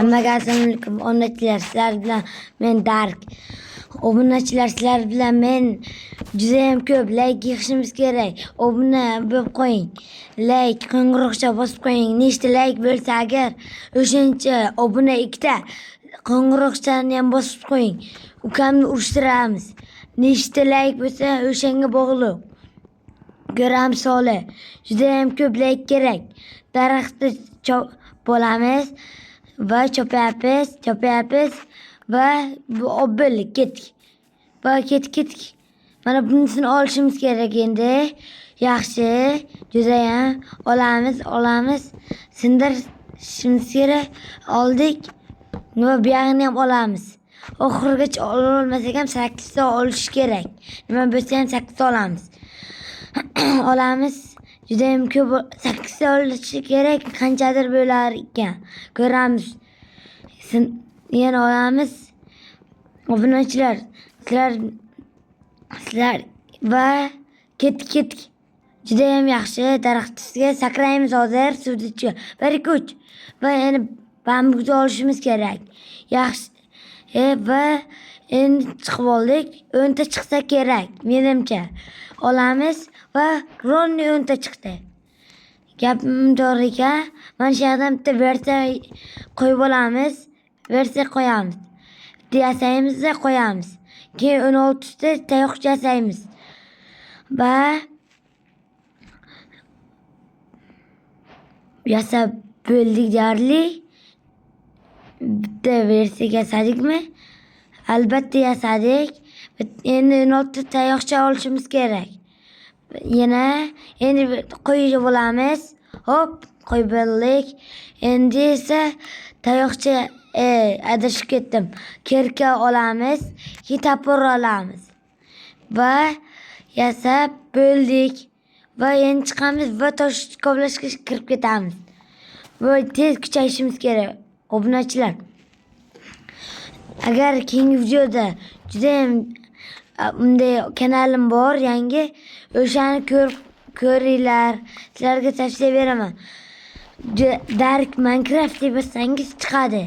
Hammaga assalomu alaykum. Obunachilar, sizlar bilan men Dark. Obunachilar, sizlar bilan men juda ham ko'p like yig'ishimiz kerak. Obuna bo'lib qo'ying. Like qo'ng'iroqcha bosib qo'ying. Nechta like bo'lsa agar o'shancha obuna ikkita qo'ng'iroqchani ham bosib qo'ying. Ukamni urishtiramiz. Nechta like bo'lsa o'shanga bog'liq. Ko'ramiz holi. Juda ham ko'p like kerak. Daraxtni bo'lamiz va chopyapmiz va bu obil ketdik. Va ketdik. Mana bunisini olishimiz kerak endi. Yaxshi, juda ham olamiz. Sindirishimiz kerak. Oldik. Va bu yog'ini ham olamiz. Oxirigacha ololmasak ham 8 ta olish kerak. Nima bo'lsa ham 8 ta olamiz. Olamiz. Juda ham ko'p 8 ta olishi kerak. Qanchadir bo'lar ekan. Ko'ramiz. Yana olamiz. Obunachilar, sizlar va ketdik. Juda ham yaxshi. Daraxtimizga sakraymiz hozir suvga. 1 2 3 va yana bambuzni olishimiz kerak. Yaxshi. Va endi chiqib oldik. 10 ta chiqsa kerak menimcha. Olamiz va Ronni 10 ta chiqdi. Gapim to'g'ri ekan. Mana shu yerdan bitta versiya qo'yib olamiz. Versiya qo'yamiz. Yasaymiz va qo'yamiz. Keyin 16 ta tayoqcha yasaymiz. Va yasab bo'ldik deyarli. Bitta versiya yasadikmi? Albatta yasadik. Endi 16 ta tayoqcha olishimiz kerak. Yana endi qo'yib olamiz. Hop, qo'yib oldik. Endi esa tayoqcha adashib ketdim. Kerka olamiz, kitapor olamiz. Va yasab bo'ldik. Va endi chiqamiz va tosh kovlashga kirib ketamiz. Va tez kuchayishimiz kerak. Obunachilar. Agar keyingi videoda juda ham bunday kanalim bor, yangi o'shani ko'ringlar. Sizlarga tavsiya beraman. Dark Minecraft deb yozsangiz chiqadi.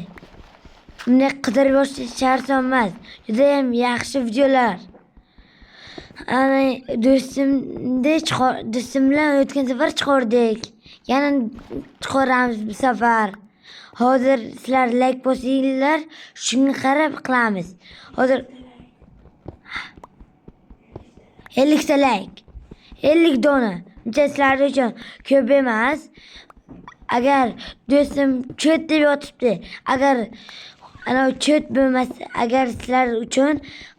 Bunday qidirib yo'q shart emas. Juda ham yaxshi videolar. Ana do'stim bilan o'tgan safar chiqardik. Yana chiqaramiz bu safar. Hozir sizlar like bosinglar, shunga qarab qilamiz. Hozir 50 ta like. 50 dona. Sizlar uchun ko'p emas. Agar do'stim cho't deb yotibdi. Agar ana cho't bo'lmasa, agar sizlar uchun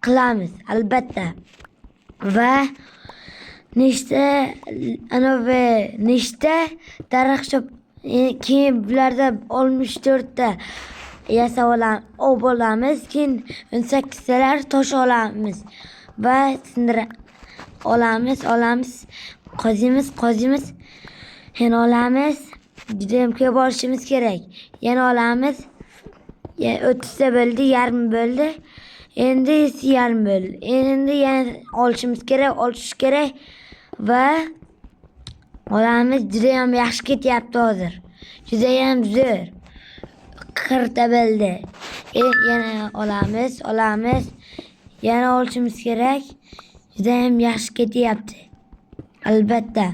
qilamiz, albatta. Va nechta daraxt keyin bularda 64 ta yasab olamiz. Keyin 18 talar tosh olamiz. Va sindira olamiz. Qozimiz. Yana olamiz. Juda ham ko'p olishimiz kerak. Yana olamiz. 30 ta bo'ldi, yarim bo'ldi. Endi yarim bo'ldi. Endi yana olish kerak va olamiz. Juda ham yaxshi ketyapti hozir. Juda ham zo'r. 40 ta bo'ldi. Yana olamiz. Yana olishimiz kerak. Juda ham yaxshi ketyapti. Albatta.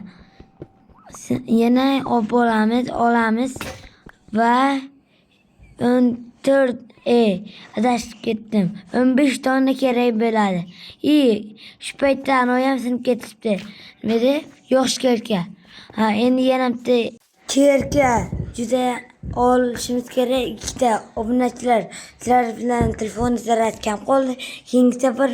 Yana olamiz va 14 adashib ketdim. 15 dona kerak bo'ladi. Shu paytda anoyam sinib ketibdi. Nima edi? Yosh kerka. Endi yana bitta kerka juda olishimiz kerak. 2 ta obunachilar. Sizlar bilan telefon zaryad kam qoldi. Keyingi safar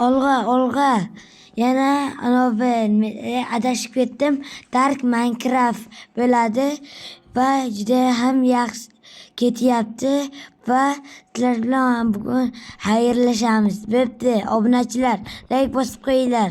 Olg'a. Yana adashib ketdim. Dark Minecraft bo'ladi va juda ham yaxshi ketyapti va sizlar bilan bugun xayrlashamiz. Bo'pti, obunachilar, like bosib qo'yinglar.